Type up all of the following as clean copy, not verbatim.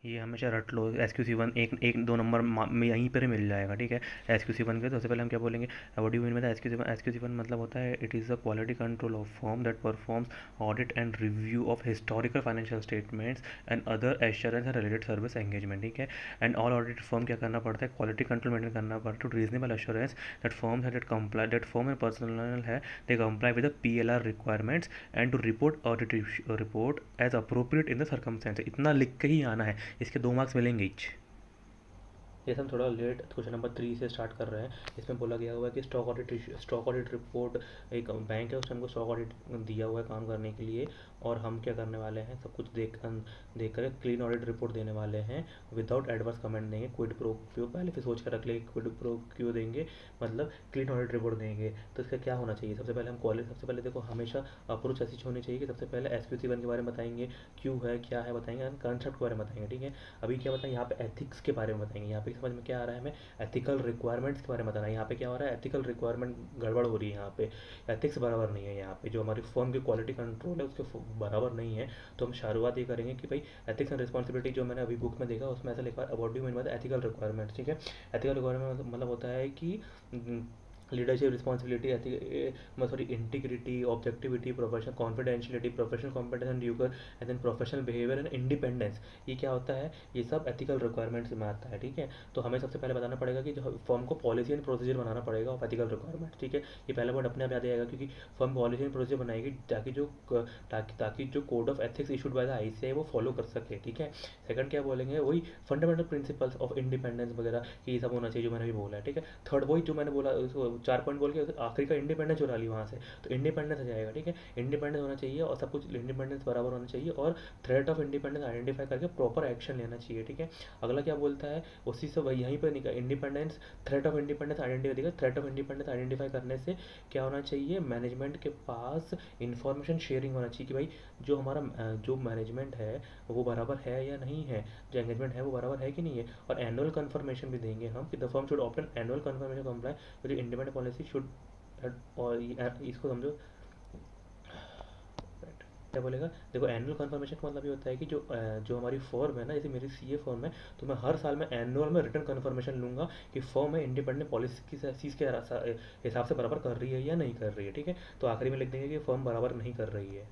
ये हमेशा रट लो, एस क्यू सी वन एक एक दो नंबर में यहीं पर ही मिल जाएगा, ठीक है। एस क्यू सी वन के सबसे पहले हम क्या बोलेंगे, what do mean by S Q C one. S Q C one मतलब होता है it is the quality control of firm that performs audit and review of historical financial statements and other assurance and related service engagement, ठीक है। And all audit firm क्या करना पड़ता है, quality control maintain करना पड़ता है to reasonable assurance that firm है that comply that firm and personnel है they comply with the PLR requirements and to report audit report as appropriate in the circumstances. इतना लिख के ही आना है, इसके 2 मार्क्स मिलेंगे ईच। जैसे हम थोड़ा लेट क्वेश्चन नंबर 3 से स्टार्ट कर रहे हैं। इसमें बोला गया हुआ है कि स्टॉक ऑडिट रिपोर्ट, एक बैंक है उसने हमको स्टॉक ऑडिट दिया हुआ है काम करने के लिए, और हम क्या करने वाले हैं, सब कुछ देख कर क्लीन ऑडिट रिपोर्ट देने वाले हैं विदाउट एडवर्स कमेंट देंगे। क्विड प्रो क्यों पहले फिर सोच कर रख ले, क्विड प्रो क्यों देंगे, मतलब क्लीन ऑडिट रिपोर्ट देंगे। तो इसका क्या होना चाहिए, सबसे पहले हम क्वालिटी, सबसे पहले देखो हमेशा अप्रोच ऐसी होनी चाहिए कि सबसे पहले SQC1 के बारे में बताएंगे, क्यों है क्या है बताएंगे, कंसेप्ट के बारे में बताएंगे, ठीक है। अभी क्या बताएं, यहाँ पे एथिक्स के बारे में बताएंगे। यहाँ पे समझ में क्या आ रहा है हमें, एथिकल रिक्वायरमेंट्स के बारे में बताना है। यहाँ पे क्या हो रहा है, एथिकल रिक्वायरमेंट गड़बड़ हो रही है, यहाँ पे एथिक्स बराबर नहीं है। यहाँ पे जो हमारी फर्म की क्वालिटी कंट्रोल है उसके बराबर नहीं है। तो हम शुरुआत ये करेंगे कि भाई एथिक्स एंड रिस्पॉन्सिबिलिटी जो मैंने अभी बुक में देखा उसमें ऐसा लिखा है, about you mean by ethical requirements, ठीक है। एथिकल रिक्वायरमेंट मतलब होता है कि leadership responsibility, sorry integrity, objectivity, professional confidentiality, professional competence and due care and then professional behaviour and independence. ये क्या होता है, ये सब एथिकल रिक्वायरमेंट्स में आता है, ठीक है। तो हमें सबसे पहले बताना पड़ेगा कि जो फर्म को पॉलिसी एंड प्रोसीजर बनाना पड़ेगा ऑफ एथिकल रिक्वायरमेंट, ठीक है। ये पहला पॉइंट अपने आप याद आएगा क्योंकि फर्म पॉलिसी एंड प्रोसीजर बनाएगी ताकि जो code of ethics issued by the ICAI वो फॉलो कर सके, ठीक है। सेकंड क्या बोलेंगे, वही फंडामेंटल प्रिंसिपल्स ऑफ इंडिपेंडेंस वगैरह, कि ये सब होना चाहिए जो मैंने भी बोला है, ठीक है। थर्ड वही जो मैंने बोला, 4 पॉइंट बोल के आखिरी का इंडिपेंडेंस चुरा ली वहाँ से, तो इंडिपेंडेंस आ जाएगा, ठीक है। इंडिपेंडेंस होना चाहिए और सब कुछ इंडिपेंडेंस बराबर होना चाहिए, और थ्रेट ऑफ इंडिपेंडेंस आइडेंटिफाई करके प्रॉपर एक्शन लेना चाहिए, ठीक है। अगला क्या बोलता है, उसी से वही यहीं पर निकल independence, threat of independence identify देगा। थ्रेट ऑफ इंडिपेंडेंस आइडेंटिफाई करने से क्या होना चाहिए, मैनेजमेंट के पास इंफॉर्मेशन शेयरिंग होना चाहिए कि भाई जो हमारा जो मैनेजमेंट है वो बराबर है या नहीं है, जो एंगेजमेंट है वो बराबर है कि नहीं है। और एनुअल कंफर्मेशन भी देंगे हम कि the firm should obtain annual confirmation comply with independent policy should, और इसको समझो क्या बोलेगा, देखो एनुअल कंफर्मेशन का मतलब ये होता है कि जो हमारी फर्म है ना, जैसे मेरी CA फर्म है, तो मैं हर साल में एनुअल में रिटर्न कंफर्मेशन लूंगा कि फर्म है इंडिपेंडेंट पॉलिसी की चीज़ के हिसाब से बराबर कर रही है या नहीं कर रही है, ठीक है। तो आखिरी में लिख देंगे कि फर्म बराबर नहीं कर रही है।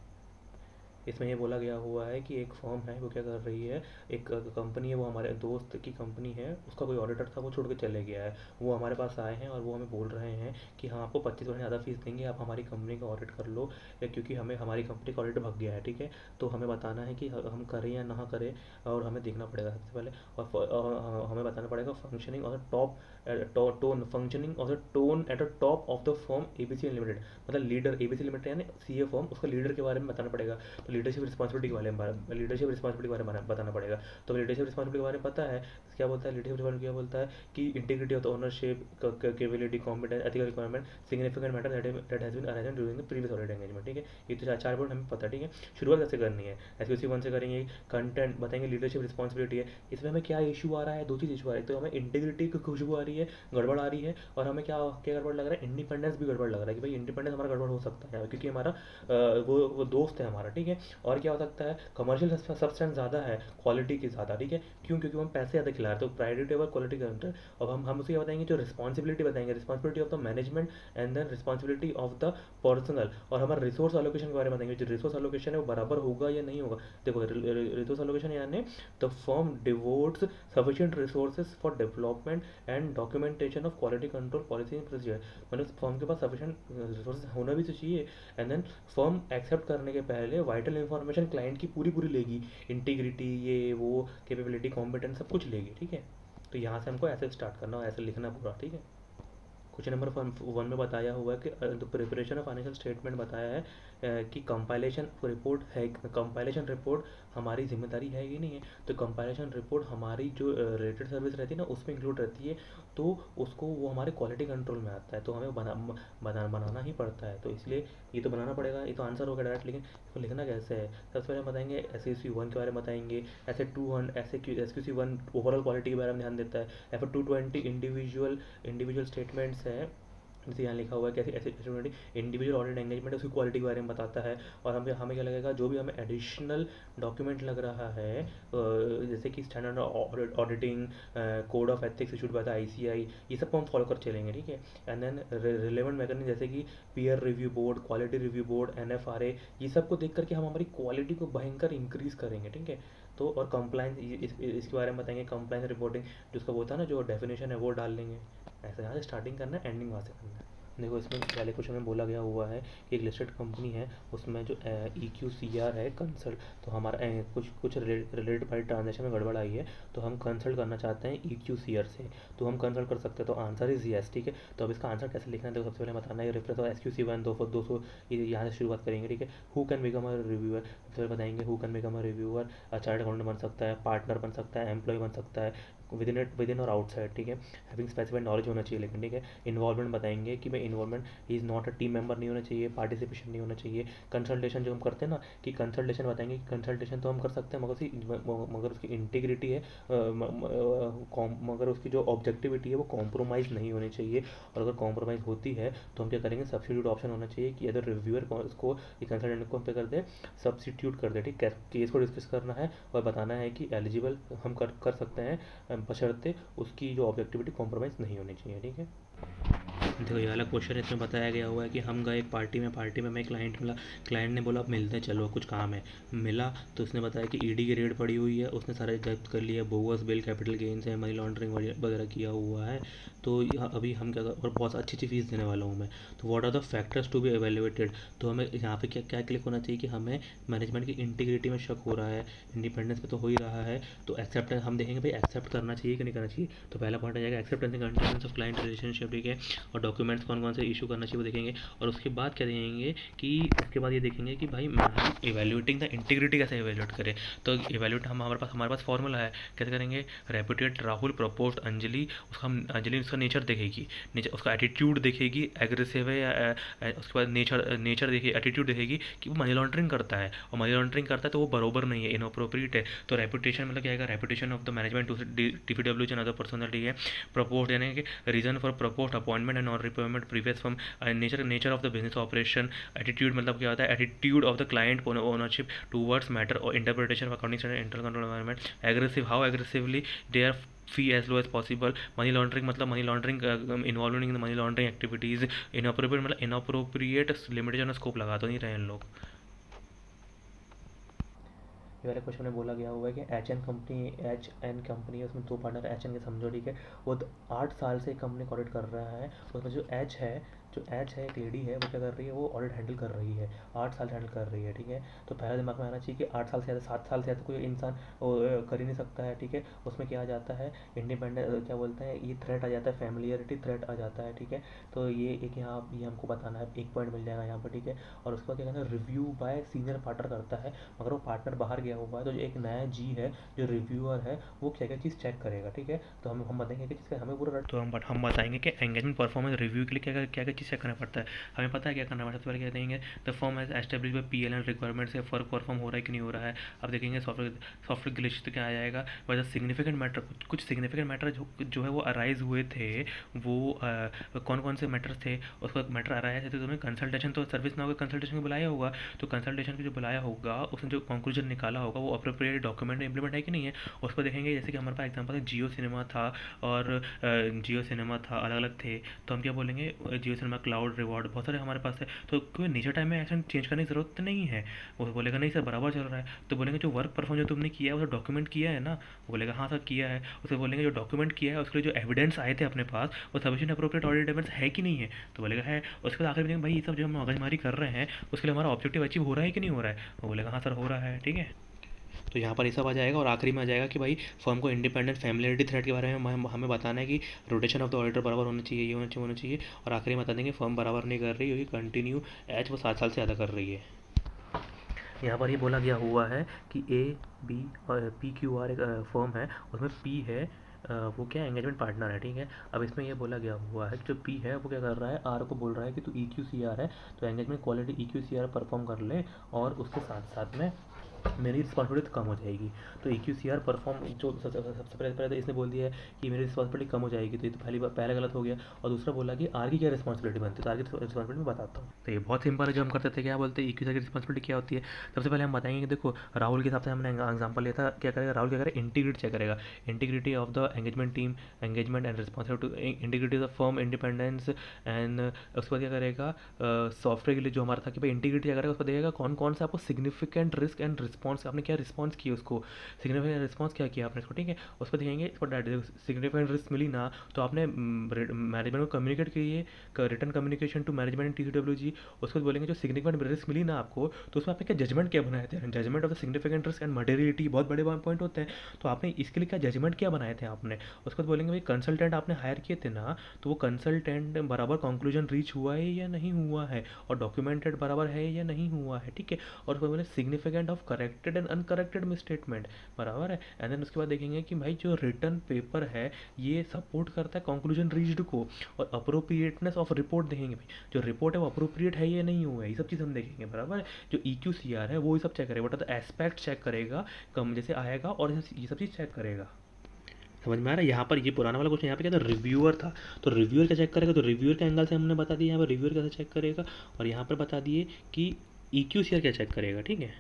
इसमें ये बोला गया हुआ है कि एक फर्म है वो क्या कर रही है, एक कंपनी है, वो हमारे दोस्त की कंपनी है, उसका कोई ऑडिटर था वो छोड़ के चले गया है। वो हमारे पास आए हैं और वो हमें बोल रहे हैं कि हाँ आपको 25% ज़्यादा फीस देंगे, आप हमारी कंपनी का ऑडिट कर लो, क्योंकि हमें हमारी कंपनी का ऑडिट भग गया है, ठीक है। तो हमें बताना है कि हम करें या ना करें, और हमें देखना पड़ेगा सबसे पहले। और हमें बताना पड़ेगा फंक्शनिंग और टॉप टोन, फंक्शनिंग और tone at the top of the firm ABC limited, मतलब लीडर ABC लिमिटेड यानी CA फर्म, उसका लीडर के बारे में बताना पड़ेगा। तो लीडरशिप रिस्पॉन्सिबिलिटी के बारे में बताना पड़ेगा। तो लीडरशिप रिस्पॉन्सिबिलिटी के बारे में पता है क्या बोलता है, लीडरशिप रिस्पॉन्सिबिलिटी क्या बोलता है कि integrity of the ownership, capability, competence, ethical requirement, significant matter that has been arranged during the previous audit engagement, ठीक है। ये तो 4 पॉइंट हमें पता है, ठीक है। शुरुआत कैसे करनी है, SQC1 से करेंगे। कंटेंट बताएंगे, लीडरशिप रिस्पॉन्सिबिलिटी है, इसमें हमें क्या इशू आ रहा है, 2 चीज़ इशू आ रही है। तो हमें इंटीग्रिटी की खुशबू आ रही है, गड़बड़ आ रही है, और हमें क्या क्या गड़बड़ लग रहा है, इंडिपेंडेंस भी गड़बड़ लग रहा है कि भाई इंडिपेंडेंस हमारा गड़बड़ हो सकता है क्योंकि हमारा वो दोस्त है हमारा, ठीक है। और क्या हो सकता है, कमर्शियल सब्सटेंस ज़्यादा है क्वालिटी की ज़्यादा, ठीक है। क्यों, क्योंकि हम पैसे ज़्यादा खिला रहे हैं, तो प्रायोरिटी ओवर क्वालिटी काउंटर। और हम उसे बताएंगे जो रिस्पॉन्सिबिलिटी बताएंगे, responsibility of the management and then responsibility of the personnel. और हमारे रिसोर्स एलोकेशन के बारे में बताएंगे, जो रिसोर्स एलोकेशन है वो बराबर होगा या नहीं होगा। देखो रिसोर्स एलोकेशन यानी the firm devotees sufficient resources for development and documentation of quality control policy and procedure, मतलब फर्म के पास सफिशिएंट रिसोर्सेज होना भी तो चाहिए। एंड देन फर्म एक्सेप्ट करने के पहले वाइटल इन्फॉर्मेशन क्लाइंट की पूरी पूरी लेगी, इंटीग्रिटी, ये वो, कैपेबिलिटी, कॉम्पिटेंस, सब कुछ लेगी, ठीक है। तो यहाँ से हमको ऐसे स्टार्ट करना, ऐसे लिखना पूरा, ठीक है। क्वेश्चन नंबर 1 में बताया हुआ है कि प्रिपरेशन ऑफ फाइनेंशियल स्टेटमेंट बताया है कि कंपाइलेशन रिपोर्ट है, कंपाइलेशन रिपोर्ट हमारी जिम्मेदारी है कि नहीं है। तो कंपाइलेशन रिपोर्ट हमारी जो रिलेटेड सर्विस रहती है ना उसमें इंक्लूड रहती है, तो उसको वो हमारे क्वालिटी कंट्रोल में आता है, तो हमें बनाना ही पड़ता है। तो इसलिए ये तो बनाना पड़ेगा, ये तो आंसर होगा डायरेक्ट, लेकिन इसको लिखना कैसे है। सबसे पहले हम बताएंगे SQC1 के बारे में बताएंगे, ऐसे 200 ऐसे SQC1 ओवरऑल क्वालिटी के बारे में ध्यान देता है, या फिर 220 इंडिविजुअल स्टेटमेंट्स है जैसे यहाँ लिखा हुआ है कि ऐसी इंडिविजुअल ऑडिट एंगेजमेंट उसकी क्वालिटी के बारे में बताता है। और हमें क्या लगेगा, जो भी हमें एडिशनल डॉक्यूमेंट लग रहा है जैसे कि standard auditing, code of ethics issued by the ICI, ये सबको हम फॉलो कर चलेंगे, ठीक है। एंड देन रिलेवेंट मैकेनिज्म जैसे कि peer review board, quality review board, NFRA, ये सबको देख करके हम हमारी क्वालिटी को भयंकर इंक्रीज करेंगे, ठीक है। तो और कंप्लाइंस इसके बारे में बताएंगे, कंप्लाइंस रिपोर्टिंग जिसका वो था ना, जो डेफिनेशन है वो डाल लेंगे। ऐसे यहाँ से स्टार्टिंग करना है, एंडिंग वहाँ से करना है। देखो इसमें पहले क्वेश्चन में बोला गया हुआ है कि एक लिस्टेड कंपनी है, उसमें जो EQCR है कंसल्ट, तो हमारा कुछ रिलेटेड पार्टी ट्रांजेक्शन में गड़बड़ आई है, तो हम कंसल्ट करना चाहते हैं EQCR से, तो हम कंसल्ट कर सकते हैं। तो आंसर इज यस, ठीक है। तो अब इसका आंसर कैसे लिखना है, देखो सबसे पहले बताना है रेफरेंस और SQC1 200 ये यहाँ से शुरुआत करेंगे, ठीक है। Who can become a reviewer, सबसे पहले बताएंगे who can become a reviewer. Chart accountant बन सकता है, पार्टनर बन सकता है, एम्प्लॉय बन सकता है, विद इन और आउटसाइड, ठीक है। हैविंग स्पेसिफाइड नॉलेज होना चाहिए लेकिन, ठीक है। इन्वॉल्वमेंट बताएंगे कि भाई involvement is not a team member नहीं होना चाहिए, पार्टिसिपेशन नहीं होना चाहिए। कंसल्टेशन जो हम करते हैं ना, कि कंसल्टेशन बताएंगे कि कंसल्टेशन तो हम कर सकते हैं मगर उसकी इंटीग्रिटी है, मगर उसकी जो ऑब्जेक्टिविटी है वो कॉम्प्रोमाइज़ नहीं होनी चाहिए। और अगर कॉम्प्रोमाइज़ होती है तो हम क्या करेंगे, सब्सिट्यूट ऑप्शन होना चाहिए कि अगर रिव्यूअर उसको कंसल्टेंट को हम पे कर दे, सब्सिट्यूट कर दे, ठीक है। केस को डिस्कस करना है और बताना है कि एलिजिबल हम कर सकते हैं, बशर्ते उसकी जो ऑब्जेक्टिविटी कॉम्प्रोमाइज़ नहीं होनी चाहिए, ठीक है। देखो ये वाला क्वेश्चन है, इसमें बताया गया हुआ है कि हम गए एक पार्टी में हमें क्लाइंट मिला, क्लाइंट ने बोला अब मिलते हैं चलो कुछ काम है। मिला तो उसने बताया कि ED की रेड पड़ी हुई है, उसने सारे जब्त कर लिया, बोगस बिल, कैपिटल गेन्स है, मनी लॉन्ड्रिंग वगैरह किया हुआ है। तो अभी हम क्या, और बहुत अच्छी फीस देने वाला हूँ मैं। तो what are the factors to be evaluated, तो हमें यहाँ पे क्या क्लिक होना चाहिए कि हमें मैनेजमेंट की इंटीग्रिटी में शक हो रहा है, इंडिपेंडेंस पे तो हो ही रहा है, तो एक्सेप्ट हम देखेंगे भाई एक्सेप्ट करना चाहिए कि नहीं करना चाहिए। तो पहला पॉइंट आ जाएगा acceptance and continuance of client relationship, ठीक है। और डॉक्यूमेंट्स कौन से इशू करना चाहिए वो देखेंगे। और उसके बाद क्या देखेंगे कि उसके बाद ये देखेंगे कि भाई हम इवेल्यूएटिंग द इंटीग्रिटी कैसे इवेल्यूएट करें। तो इवेल्यूएट हमारे पास फॉर्मूला है, कैसे करेंगे, रेपुटेड राहुल प्रपोज्ड अंजलि, अंजलि उसका नेचर देखेगी, उसका एटीट्यूड देखेगी, एग्रेसिव है या उसके बाद नेचर देखिए, एटीट्यूड देखेगी कि वो मनी लॉन्ड्रिंग करता है, और मनी लॉन्ड्रिंग करता है तो वो बरोबर नहीं है, इनअप्रोप्रिएट है। तो रेपुटेशन मतलब क्या आएगा, reputation of the management to TPW and other personality है। प्रपोज्ड यानी कि reason for proposed appointment and non repayment previous from nature of the business operation. Attitude मतलब क्या होता है, attitude of the client ownership towards matter और interpretation of accounting standard, internal control environment. Aggressive, how aggressively they are fee as low as possible. Money laundering मतलब money laundering involvement in money laundering activities. Inappropriate मतलब inappropriate limitation scope लगा तो नहीं रहे हैं लोग। ये वाले क्वेश्चन में बोला गया हुआ है कि HN कंपनी है, उसमें 2 पार्टनर HN के समझो, ठीक है। वो 8 साल से कंपनी को ऑडिट कर रहा है। उसमें जो एच है एक लेडी है, वो क्या कर रही है, वो ऑडिट हैंडल कर रही है, 8 साल हैंडल कर रही है, ठीक है। तो पहला दिमाग में आना चाहिए कि 8 साल से ज़्यादा, 7 साल से ज़्यादा कोई इंसान कर ही नहीं सकता है, ठीक है। उसमें क्या आ जाता है, इंडिपेंडेंट क्या बोलते हैं, ये थ्रेट आ जाता है, फैमिलियरिटी थ्रेट आ जाता है, ठीक है। तो ये एक यहाँ ये हमको बताना है, 1 पॉइंट मिल जाएगा यहाँ पर, ठीक है। और उसके बाद क्या कहना है, रिव्यू बाय सीनियर पार्टनर करता है, मगर वो पार्टनर बाहर गया हुआ है, तो जो एक नया जी है जो रिव्यूअर है वो क्या क्या चीज़ चेक करेगा, ठीक है। तो हम बताएंगे कि जिसका हमें पूरा, तो हम बताएंगे कि एंगेजमेंट परफॉर्मेंस रिव्यू के लिए क्या चीज़ चेक करना पड़ता है। हमें पता है क्या करना पड़ता है, सबसे पहले क्या देंगे, the form as establish by PL requirement से फर्क परफॉर्म हो रहा है कि नहीं हो रहा है। अब देखेंगे सॉफ्टवेयर ग्लिच तो क्या आ जाएगा, वजह सिग्निफिकेंट मैटर, कुछ सिग्निफिकेंट मैटर जो है वो अराइज हुए थे, वो कौन से मैटर्स थे, उसका मैटर आ रहा है। तो तुम्हें कंसल्टेशन, तो सर्विस ना होगा, कंसल्टेशन को बुलाया होगा, तो कंसल्टेशन को जो बुलाया होगा उसने जो कंक्लूजन निकाला होगा वो अप्रोप्रिएट डॉक्यूमेंट में इंप्लीमेंट है कि नहीं है, उसको देखेंगे। जैसे कि हमारे पास एग्जांपल है जियो सिनेमा था, और जियो सिनेमा था, अलग अलग थे, तो हम क्या बोलेंगे, जियो सिनेमा क्लाउड रिवॉर्ड बहुत सारे हमारे पास है, तो कोई नीचे टाइम में एक्शन चेंज करने की ज़रूरत नहीं है। वो बोलेगा नहीं सर बराबर चल रहा है, तो बोलेंगे जो वर्क परफॉर्म जो तुमने किया है वो डॉक्यूमेंट किया है ना, वो बोलेगा हाँ सर किया है। उससे बोलेंगे जो डॉक्यूमेंट किया है उसके लिए जो एविडेंस आए थे अपने पास वो सफिशिएंट अप्रोप्रिएट ऑडिट एविडेंस है कि नहीं है, तो बोलेगा है। उसके बाद आखिर में भाई ये सब जो हम मगजमारी कर रहे हैं उसके लिए हमारा ऑब्जेक्टिव अचीव हो रहा है कि नहीं हो रहा है, वो बोलेगा हाँ सर हो रहा है, ठीक है। तो यहाँ पर ये सब आ जाएगा, और आखिरी में आ जाएगा कि भाई फर्म को इंडिपेंडेंट फैमिलियरिटी थ्रेट के बारे में हमें बताना है कि रोटेशन ऑफ द ऑडिटर बराबर होना चाहिए, ये होना चाहिए। और आखिरी में बता देंगे फर्म बराबर नहीं कर रही क्योंकि कंटिन्यू वो 7 साल से ज़्यादा कर रही है। यहाँ पर ये बोला गया हुआ है कि A, B और PQR एक फर्म है, उसमें P है वो क्या एंगेजमेंट पार्टनर है, ठीक है। अब इसमें ये बोला गया हुआ है कि जो P है वो क्या कर रहा है, R को बोल रहा है कि तू EQCR है तो एंगेजमेंट क्वालिटी EQCR परफॉर्म कर ले, और उसके साथ साथ में मेरी रिस्पॉन्सिबिलिटी कम हो जाएगी। तो EQCR परफॉर्म जो सबसे पहले तो इसने बोल दिया है कि मेरी रिस्पॉन्सिबिलिटी कम हो जाएगी, तो ये तो पहले गलत हो गया। और दूसरा बोला कि आर की क्या रिस्पॉन्सिबिलिटी बनती है, तो आर की रिस्पॉन्सिबिलिटी मैं बताता हूँ। तो ये बहुत सिंपल है, जो हम करते थे क्या बोलते हैं EQCR की रिस्पॉन्सिबिलिटी क्या होती है। सबसे पहले हम बताएंगे कि देखो राहुल के हिसाब से हमने एग्जाम्पल लिया था, क्या करेगा राहुल, क्या करेगा इंटीग्रिटी चेक करेगा, integrity of the engagement team, engagement and responsibility to integrity of firm independence and उसके बाद क्या करेगा सॉफ्टवेयर के लिए जो हमारा था कि भाई इंटीग्रिटी क्या करेगा, उसको देखेगा कौन कौन से आपको सिग्निफिकेंट रिस्क एंड रिस्पॉन्स, आपने क्या रिस्पॉन्स किया उसको, सिग्निफिकेंट रिस्पॉन्स क्या किया आपने इसको, ठीक है। उस पर देखेंगे इस पर सिग्निफिकेंट रिस्क मिली ना, तो आपने मैनेजमेंट को कम्युनिकेट किए, return communication to management and TCWG। उसको बोलेंगे जो सिग्निफिकेंट रिस्क मिली ना आपको, तो उसमें आपने क्या जजमेंट क्या बनाए थे, judgement of the significant risk and materiality, बहुत बड़े पॉइंट होते हैं। तो आपने इसके लिए क्या जजमेंट क्या बनाए थे आपने। उसको बोलेंगे भाई कंसल्टेंट आपने हायर किए थे ना, तो वो कंसल्टेंट बराबर कंक्लूजन रीच हुआ है या नहीं हुआ है, और डॉक्यूमेंटेड बराबर है या नहीं हुआ है, ठीक है। और उसको बोले significant of corrected and uncorrected misstatement बराबर है। एंड देन उसके बाद देखेंगे कि भाई जो रिटर्न पेपर है ये सपोर्ट करता है कंक्लूजन रीच्ड को, और अप्रोप्रिएटनेस ऑफ रिपोर्ट देखेंगे भाई जो रिपोर्ट है वो अप्रोप्रिएट है या नहीं हुआ है, ये सब चीज़ हम देखेंगे बराबर है। जो EQCR है वो ये सब चेक करेगा, बट एस्पेक्ट चेक करेगा, कम जैसे आएगा और ये सब चीज़ चेक करेगा। समझ में आ रहा है। यहाँ पर ये पुराना वाला क्वेश्चन यहाँ पे क्या था, रिव्यूअर था, तो रिव्यूअर क्या चेक करेगा, तो रिव्यूअर के एंगल से हमने बता दिया यहाँ पर रिव्यूअर कैसे चेक करेगा, और यहाँ पर बता दिए कि EQCR क्या चेक करेगा, ठीक है।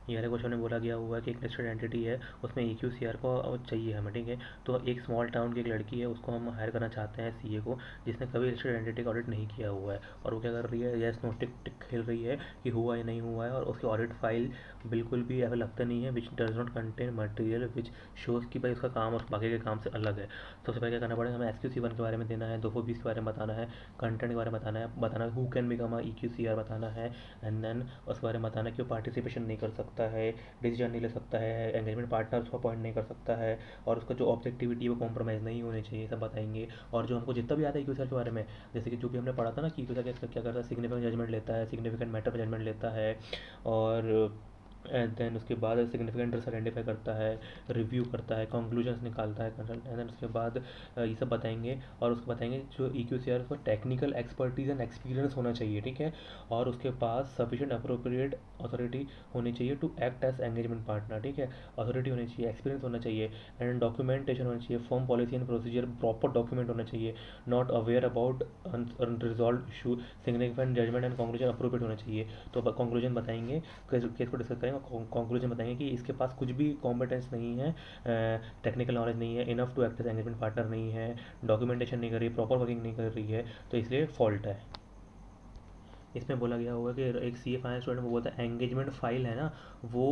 ये वाले क्वेश्चन में बोला गया हुआ है कि एक लिस्टेड एंटिटी है, उसमें EQCR को चाहिए हमें, ठीक है। तो एक स्मॉल टाउन की एक लड़की है, उसको हम हायर करना चाहते हैं CA को, जिसने कभी लिस्टेड एंटिटी का ऑडिट नहीं किया हुआ है, और वो क्या कर रही है, यस नो टिक टिक खेल रही है कि हुआ या नहीं हुआ है, और उसकी ऑडिट फाइल बिल्कुल भी ऐसा लगता नहीं है which does not contain material which shows कि भाई उसका काम और बाकी के काम से अलग है। सबसे पहले क्या करना पड़ेगा, हमें SQC1 के बारे में देना है, 220 के बारे में बताना है, कंटेंट के बारे में बताना है हु कैन बिकम EQCR बताना है, एंड देन उसके बारे में बताना है कि वो पार्टिसिपेशन नहीं कर सकता है, डिसीजन नहीं ले सकता है, एंगेजमेंट पार्टनर उसको अपॉइंट नहीं कर सकता है, और उसका जो ऑब्जेक्टिविटी है वो कॉम्प्रोमाइज़ नहीं होनी चाहिए, सब बताएंगे। और जो हमको जितना भी आता है EQCR के बारे में, जैसे कि जो भी हमने पढ़ा था ना कि EQCR क्या करता है, सिग्निफिकेंट जजमेंट लेता है, सिग्निफिकेंट मैटर पर जजमेंट लेता है, और एंड देन उसके बाद सिग्निफिकेंट रिस्क आइडेंटिफाई करता है, रिव्यू करता है, कंक्लूजन्स निकालता है कंसल्ट, एंड देन उसके बाद ये सब बताएंगे। और उसको बताएंगे जो EQCR उसको टेक्निकल एक्सपर्टीज एंड एक्सपीरियंस होना चाहिए, ठीक है, और उसके पास सफिशिएंट अप्रोप्रिएट अथॉरिटी होनी चाहिए to act as engagement partner, ठीक है। अथॉरिटी होनी चाहिए, एक्सपीरियंस होना चाहिए, एंड डॉक्यूमेंटेशन होना चाहिए, form policy and procedure proper document होना चाहिए, not aware about unresolved issue, significant judgement and conclusion appropriate होना चाहिए। तो कंक्लूजन बताएंगे, केस को डिस्कस करेंगे, कंक्लूजन बताएंगे कि इसके पास कुछ भी कॉम्पिटेंस नहीं है, टेक्निकल नॉलेज नहीं है, enough to act as engagement partner नहीं है, डॉक्यूमेंटेशन नहीं कर रही है, प्रॉपर वर्किंग नहीं कर रही है, तो इसलिए फॉल्ट है। इसमें बोला गया होगा कि एक CA फाइनेंस स्टूडेंट वो बोलता है एंगेजमेंट फाइल है ना वो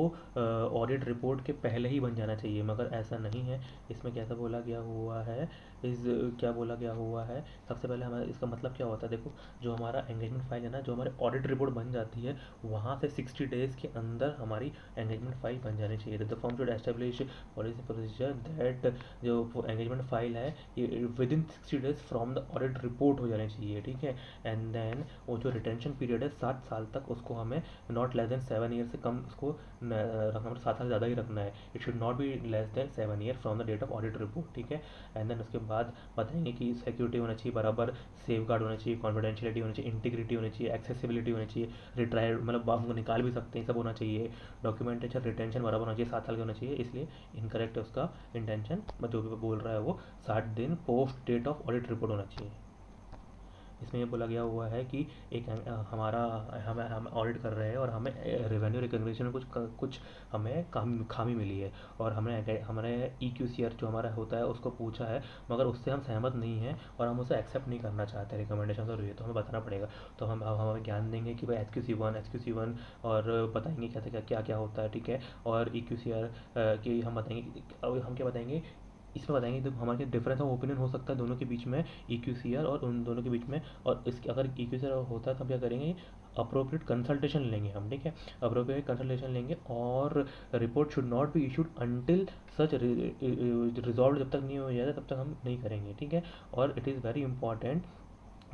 ऑडिट रिपोर्ट के पहले ही बन जाना चाहिए, मगर ऐसा नहीं है। इसमें कैसा बोला गया हुआ है, इस क्या बोला गया हुआ है, सबसे पहले हमारा इसका मतलब क्या होता है, देखो जो हमारा एंगेजमेंट फाइल है ना, जो हमारी ऑडिट रिपोर्ट बन जाती है, वहाँ से 60 डेज़ के अंदर हमारी एंगेजमेंट फाइल बन जानी चाहिए। The firm should establish policy procedure that जो एंगेजमेंट फाइल है ये with in 60 days from the audit report हो जानी चाहिए, ठीक है। एंड देन वो जो रिटेंशन पीरियड है 7 साल तक, उसको हमें नॉट लेस देन 7 ईयर से कम उसको रखना, 7 साल ज़्यादा ही रखना है। It should not be less than 7 year from the date of audit report, ठीक है। एंड देन उसके बाद बताएंगे कि सिक्योरिटी होना चाहिए बराबर, सेफ गार्ड होना चाहिए, कॉन्फिडेंशियलिटी होनी चाहिए, इंटीग्रिटी होनी चाहिए, एक्सेसिबिलिटी होनी चाहिए, रिट्रायल मतलब हमको निकाल भी सकते हैं, सब होना चाहिए, डॉक्यूमेंटेशन रिटेंशन बराबर होना चाहिए, 7 साल का होना चाहिए, इसलिए इनकरेक्ट है उसका इंटेंशन, जो भी बोल रहा है वो 60 दिन post date of audit report होना चाहिए। इसमें ये बोला गया हुआ है कि एक हमारा हम ऑडिट कर रहे हैं और हमें रेवेन्यू रिकग्निशन में कुछ हमें खामी मिली है, और हमने EQCR जो हमारा होता है उसको पूछा है, मगर उससे हम सहमत नहीं हैं और हम उसे एक्सेप्ट नहीं करना चाहते रिकमेंडेशन और ये तो हमें बताना पड़ेगा। तो हम हमें ज्ञान देंगे कि भाई SQC1 और बताएंगे कैसे क्या क्या होता है, ठीक है। और EQCR की हम बताएंगे, अब हम क्या बताएंगे इसमें बताएंगे, तो हमारे डिफरेंस ऑफ ओपिनियन हो सकता है दोनों के बीच में, EQCR और उन दोनों के बीच में, और इसके अगर EQCR होता है तो हम क्या करेंगे, अप्रोप्रिएट कंसल्टेशन लेंगे हम, ठीक है। अप्रोप्रिएट कंसल्टेशन लेंगे, और report should not be issued until such resolve, जब तक नहीं हो जाता तब तक हम नहीं करेंगे, ठीक है। और it is very important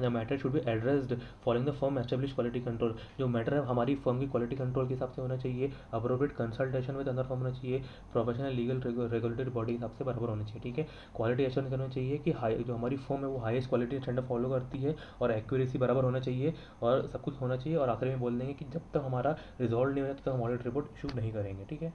the matter should be addressed following the firm establish quality control. जो मैटर है हमारी फर्म की क्वालिटी कंट्रोल के हिसाब से होना चाहिए, appropriate consultation with other firm होना चाहिए, प्रोफेशनल लीगल रेगुलेटरी बॉडी के हिसाब से बराबर होना चाहिए, ठीक है। क्वालिटी एश्योरेंस करना चाहिए कि हाई जो हमारी फर्म है वो हाईएस्ट क्वालिटी स्टैंडर्ड फॉलो करती है, और एक्यूरेसी बराबर होना चाहिए, और सब कुछ होना चाहिए। और आखिर में बोल देंगे कि जब तक हमारा रिजॉल्व नहीं हो जाता तब तक हम ऑडिट रिपोर्ट इशू नहीं करेंगे, ठीक है।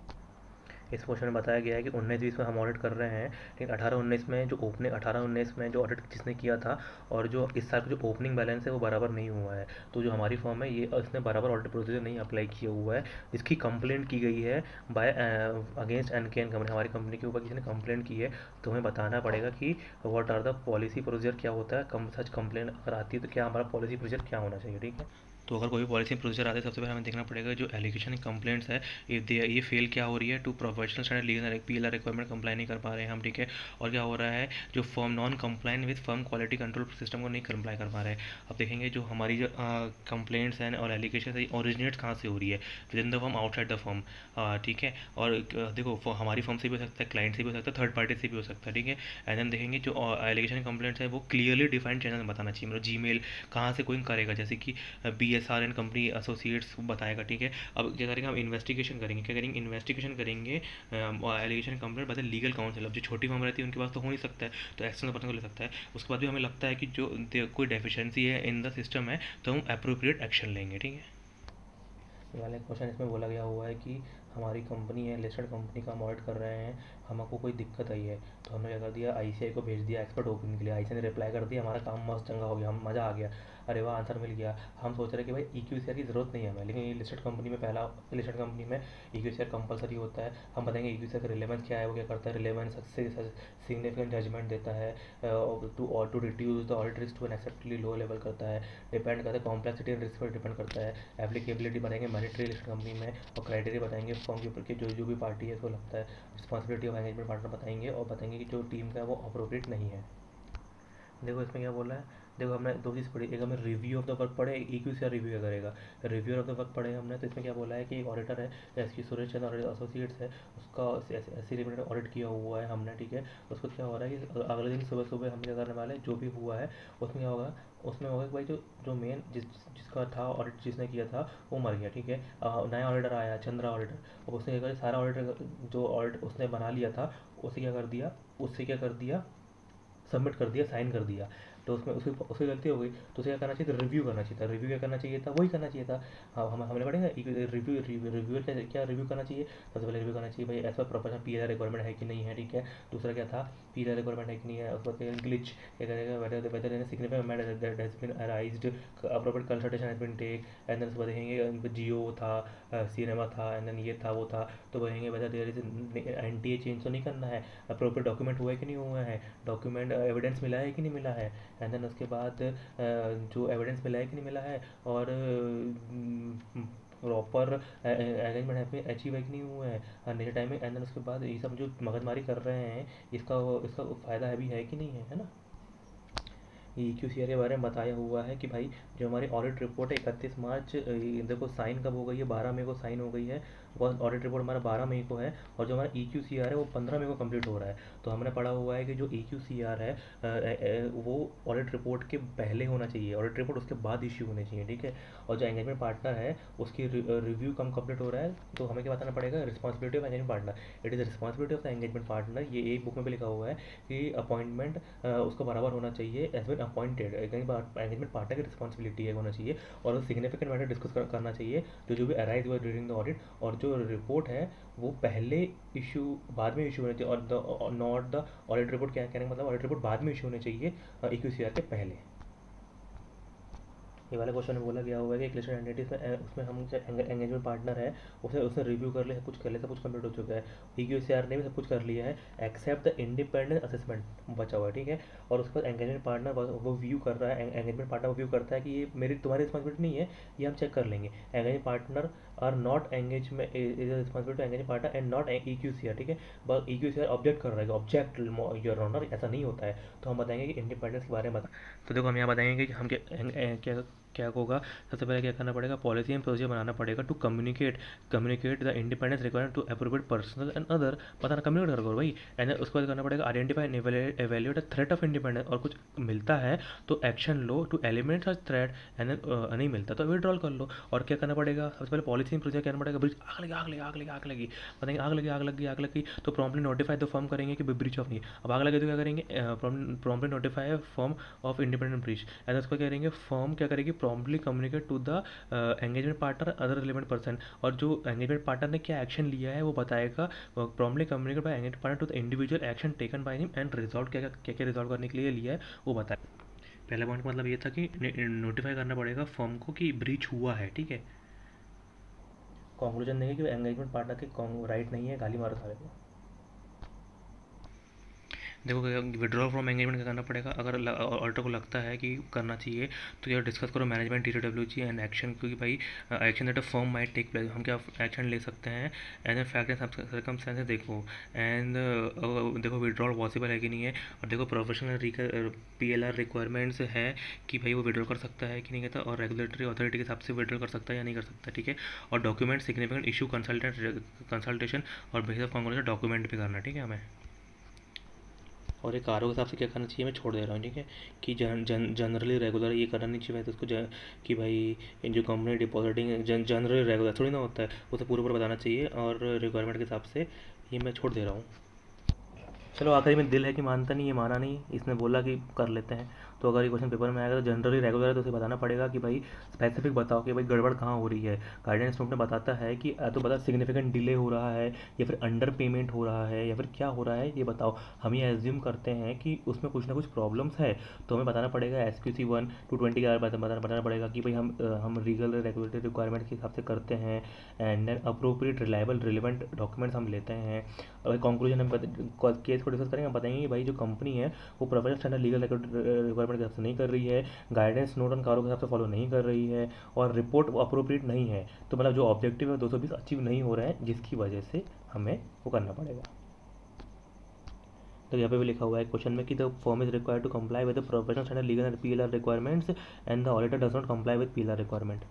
इस क्वेश्चन में बताया गया है कि 19-20 में हम ऑडिट कर रहे हैं, लेकिन 18-19 में जो ओपनिंग 18-19 में जो ऑडिट जिसने किया था और जो इस साल का जो ओपनिंग बैलेंस है वो बराबर नहीं हुआ है। तो जो हमारी फर्म है ये इसने बराबर ऑडिट प्रोसीजर नहीं अप्लाई किया हुआ है, जिसकी कंप्लेंट की गई है बाय अगेंस्ट एनकेएन कंपनी, हमारी कंपनी के ऊपर किसी ने कंप्लेंट की है। तो हमें बताना पड़ेगा कि what are the policy procedure, क्या होता है, कम सच कंप्लेंट अगर आती है तो क्या हमारा पॉलिसी प्रोसीजर क्या होना चाहिए, ठीक है। तो अगर कोई पॉलिसी प्रोसीजर आता है सबसे पहले हमें देखना पड़ेगा जो एलिगेशन कंप्लेंट्स है ये फेल क्या हो रही है to professional standard legal PLR requirement comply नहीं कर पा रहे हैं हम, ठीक है। और क्या हो रहा है जो firm non compliant with firm quality control system को नहीं कंप्लाई कर पा रहे हैं। अब देखेंगे जो हमारी जो कंप्लेंट्स हैं और एलिगेशन है ओरिजिनेट कहाँ से हो रही है, with in the firm outside the firm, ठीक है। और देखो हमारी फर्म से भी हो सकता है, क्लाइंट से भी हो सकता है, थर्ड पार्टी से भी हो सकता है, ठीक है। एंड देन देखेंगे जो एलिगेशन कंप्लेंट्स है वो क्लियरली डिफाइंड चैनल में बताना चाहिए, मतलब जीमेल कहाँ से कोई करेगा, जैसे कि BSR एंड कंपनी एसोसिएट्स बताएगा, ठीक है। अब क्या करेंगे हम इन्वेस्टिगेशन करेंगे, क्या करेंगे इन्वेस्टिगेशन करेंगे allegation complaint by the legal counsel. अब जो छोटी फर्म रहती है उनके पास तो हो नहीं सकता है, तो एक्सटर्नल पर्सन को ले सकता है। उसके बाद भी हमें लगता है कि जो कोई डेफिशिएंसी है इन द सिस्टम है तो हम अप्रोप्रिएट एक्शन लेंगे, ठीक है। ये वाला क्वेश्चन इसमें बोला गया हुआ है कि हमारी कंपनी है लिस्टेड कंपनी का हम ऑडिट कर रहे हैं, हमको कोई दिक्कत आई है तो हमने क्या कर दिया आईसीआई को भेज दिया एक्सपर्ट ओपिनियन के लिए। आईसीआई ने रिप्लाई कर दिया, हमारा काम मस्त चंगा हो गया, हम मज़ा आ गया, अरे वाह आंसर मिल गया। हम सोच रहे कि भाई EQCR की ज़रूरत नहीं है हमें, लेकिन ये लिस्टेड कंपनी में पहला लिस्टेड कंपनी में EQCR कंपलसरी होता है। हम बताएंगे EQCR का रिलेवेंस क्या है, वो क्या करता है, रिलेवेंस सिग्निफिकेंट जजमेंट देता है, to reduce the audit risk to an acceptably low level करता है, डिपेंड करता है कॉम्प्लेक्सिटी एंड रिस्क पर डिपेंड करता है। एप्लीकेबिलिटी बनाएंगे मैनिटरी लिस्टेड कंपनी में, और क्राइटेरिया बताएंगे फॉर्म के ऊपर की जो भी पार्टी है इसको लगता है। रिस्पॉन्सिबिलिटी ऑफ एंगेजमेंट पार्टनर बताएंगे, और बताएंगे कि जो टीम का है वो अप्रोप्रिएट नहीं है। देखो इसमें क्या बोला है, देखो हमने दो चीज़ पढ़ी, एक हमें रिव्यू ऑफ द वर्क पढ़े, एक EQCR रिव्यू क्या करेगा, रिव्यू ऑफ द वर्क पढ़े हमने। तो इसमें क्या बोला है कि एक ऑडिटर है SQ सुरेश चंद्र एसोसिएट्स है, उसका ऐसी रिलेटेड ऑडिट किया हुआ है हमने, ठीक है। उसको क्या हो रहा है कि अगले दिन सुबह सुबह हम क्या करने वाले हैं, जो भी हुआ है उसमें क्या होगा, उसमें होगा कि भाई जो जो मेन जिसका था ऑडिट जिसने किया था वो मर गया, ठीक है। नया ऑडिटर आया चंद्रा ऑडिटर, और उसने क्या सारा ऑडिटर जो ऑडिट उसने बना लिया था उससे क्या कर दिया सबमिट कर दिया, साइन कर दिया। तो उसमें उसकी उसकी गलती हो गई, तो उसे क्या करना चाहिए था, रिव्यू करना चाहिए था। रिव्यू क्या करना चाहिए था, वही करना चाहिए था। हाँ हमने पढ़ेंगे रिव्यूअर क्या रिव्यू करना चाहिए। सबसे पहले रिव्यू करना चाहिए भाई ऐसा प्रोफेशनल पीएलआर रिक्वायरमेंट है कि नहीं है, ठीक है। दूसरा क्या था, पीएलआर रिक्वायरमेंट है कि नहीं है। उसके बाद ग्लिच क्या करेगा, whether in significant matter that has been arised, appropriate consultation has been take. And then उसके बाद देखेंगे जियो था, सिनेमा था, एंड देन ये था वो था। तो कहेंगे whether there is NTA change तो नहीं करना है, अप्रोप्रिएट डॉक्यूमेंट हुआ है कि नहीं हुआ है, डॉक्यूमेंट एविडेंस मिला है कि नहीं मिला है। एंड देन उसके बाद जो एविडेंस मिला है कि नहीं मिला है, और प्रॉपर एंगेजमेंट है अचीव है कि नहीं हुआ है नेचर टाइम में। एंड देन उसके बाद ये सब जो मगजमारी कर रहे हैं इसका इसका फ़ायदा है भी है कि नहीं है ना। EQCR के बारे में बताया हुआ है कि भाई जो हमारी ऑडिट रिपोर्ट है 31 मार्च, देखो साइन कब हो गई है, 12 मई को साइन हो गई है। ऑडिट रिपोर्ट हमारा 12 मई को है, और जो हमारा EQCR है वो 15 मई को कंप्लीट हो रहा है। तो हमने पढ़ा हुआ है कि जो EQCR है वो ऑडिट रिपोर्ट के पहले होना चाहिए, ऑडिट रिपोर्ट उसके बाद इश्यू होनी चाहिए, ठीक है। और जो एंगेजमेंट पार्टनर है उसकी रिव्यू कम कंप्लीट हो रहा है, तो हमें क्या बताना पड़ेगा, responsibility of engagement partner. It is responsibility of the engagement partner, ये एक बुक में भी लिखा हुआ है कि अपॉइंटमेंट उसको बराबर होना चाहिए एज वेन अपॉइंटेड। कहीं बार एंगेजमेंट पार्टनर की रिस्पॉन्सिबिलिटी है होना चाहिए, और सिग्निफिकेंट मैटर डिस्कस करना चाहिए जो भी अराइज हुआ ड्यूरिंग द ऑडिट। और जो रिपोर्ट है वो पहले इशू बाद में इशू होना चाहिए, और the not the audit report, क्या कहने का मतलब ऑडिट रिपोर्ट बाद में इशू होनी चाहिए EQCR के पहले। ये वाला क्वेश्चन में बोला गया हुआ है कि एक लिस्टेड एंटिटी में उसमें हम एंगेजमेंट पार्टनर है, उसने उसने रिव्यू कर लिया, सब कुछ कर लिया, सब कुछ कंप्लीट हो चुका है। EQCR ने भी सब कुछ कर लिया है एक्सेप्ट द इंडिपेंडेंट असेसमेंट बचा हुआ है, ठीक है। और उसके बाद एंगेजमेंट पार्टनर वो व्यू कर रहा है, एंगेजमेंट पार्टनर वो व्यू करता है कि ये मेरी तुम्हारी रिस्पॉन्सिबिलिटी नहीं है, ये हम चेक कर लेंगे। Engagement partner are not engage में is responsibility engagement partner and not EQCR, ठीक है। बस EQCR ऑब्जेक्ट कर रहा है, ऑब्जेक्ट योर ऑनर, ऐसा नहीं होता है। तो हम बताएंगे कि इंडिपेंडेंस के बारे में तो देखो हम यहाँ बताएंगे कि हम क्या क्या होगा, सबसे पहले क्या करना पड़ेगा, पॉलिसी एंड प्रोसीजर बनाना पड़ेगा to communicate the independence requirement to appropriate personnel and other, पता ना कम्युनिकेट करो भाई। एंड उसके बाद करना पड़ेगा identify and evaluate the threat of independence, और कुछ मिलता है तो एक्शन लो to eliminate such threat, and नहीं मिलता तो विड्रॉल कर लो। और क्या करना पड़ेगा, सबसे पहले पॉलिसी एंड प्रोसीजर करना पड़ेगा, ब्रिज आग लगी आग लगी आग लगी आग लगी, बताएंगे आग लगी तो प्रॉम्प्टली नोटिफाई द फर्म करेंगे कि ब्रीच ऑफ नहीं। अब आग लगे तो क्या करेंगे, promptly notify firm of independent breach, and उसको क्या करेंगे, फर्म क्या करेगी, promptly communicate to the engagement partner other relevant person, और जो एंगेजमेंट पार्टनर ने क्या एक्शन लिया है वो बताएगा, promptly communicate by engagement partner to the individual action taken by him and resolve क्या क्या रिजॉल्व करने के लिए लिया है वो बताए। पहला पॉइंट मतलब ये था कि नोटिफाई करना पड़ेगा फर्म को कि ब्रीच हुआ है, ठीक है। कंक्लूजन नहीं है कि एंगेजमेंट पार्टनर के राइट नहीं है गाली मारो सारे को। देखो विड्रॉल फ्रॉम एंगेजमेंट क्या करना पड़ेगा, अगर ऑल्टर को लगता है कि करना चाहिए तो यार डिस्कस करो मैनेजमेंट TWG एंड एक्शन, क्योंकि भाई action that a firm might take place, हम क्या एक्शन ले सकते हैं and the fact and circumstances देखो, एंड देखो विड्रॉल पॉसिबल है कि नहीं है, और देखो प्रोफेशनल PLR रिक्वायरमेंट्स है कि भाई वो विड्रॉल कर सकता है कि नहीं करता, और रेगुलेटरी अथॉरिटी के हिसाब से विड्रॉल कर सकता है या नहीं कर सकता, ठीक है। और डॉक्यूमेंट सिग्निफिकेंट इशू कंसल्टेशन और बेसिस ऑफ कंक्लूजन डॉक्यूमेंट भी करना, ठीक है हमें। और एक आर के हिसाब से क्या करना चाहिए मैं छोड़ दे रहा हूँ, ठीक है। कि जनरली रेगुलर ये करना नहीं चाहिए तो उसको कि भाई जो कंपनी डिपॉजिटिंग जनरली रेगुलर थोड़ी ना होता है, उसे पूरा पूरा बताना चाहिए, और रिक्वायरमेंट के हिसाब से ये मैं छोड़ दे रहा हूँ। चलो आखिरी में दिल है कि मानता नहीं, ये माना नहीं, इसने बोला कि कर लेते हैं। तो अगर ये क्वेश्चन पेपर में आएगा तो जनरली रेगुलर है तो उसे बताना पड़ेगा कि भाई स्पेसिफिक बताओ कि भाई गड़बड़ कहाँ हो रही है। गाइडेंस नोट में बताता है कि तो बता सिग्निफिकेंट डिले हो रहा है या फिर अंडर पेमेंट हो रहा है या फिर क्या हो रहा है ये बताओ। हम ये एज्यूम करते हैं कि उसमें कुछ ना कुछ प्रॉब्लम्स है, तो हमें बताना पड़ेगा SQC 1 to 20 के बारे में बताना पड़ेगा कि भाई हम लीगल रेगुलेटरी रिक्वायरमेंट के हिसाब से करते हैं, and then appropriate reliable relevant documents हम लेते हैं। और कंक्लूजन हम केस को डिस्कस करेंगे, हम बताएंगे कि भाई जो कंपनी है वो प्रोफेशनल स्टैंडर्ड लीगल रिक्वायरमेंट के हिसाब से नहीं कर रही है, गाइडेंस नोट ऑन कारों के हिसाब से फॉलो नहीं कर रही है, और रिपोर्ट अप्रोप्रिएट नहीं है, तो मतलब जो ऑब्जेक्टिव है 220 अचीव नहीं हो रहे हैं, जिसकी वजह से हमें वो करना पड़ेगा। तो यहाँ पे भी लिखा हुआ है क्वेश्चन में कि the firm is required to comply with the professional standard legal and PLR requirements and the auditor does not comply with PLR requirement.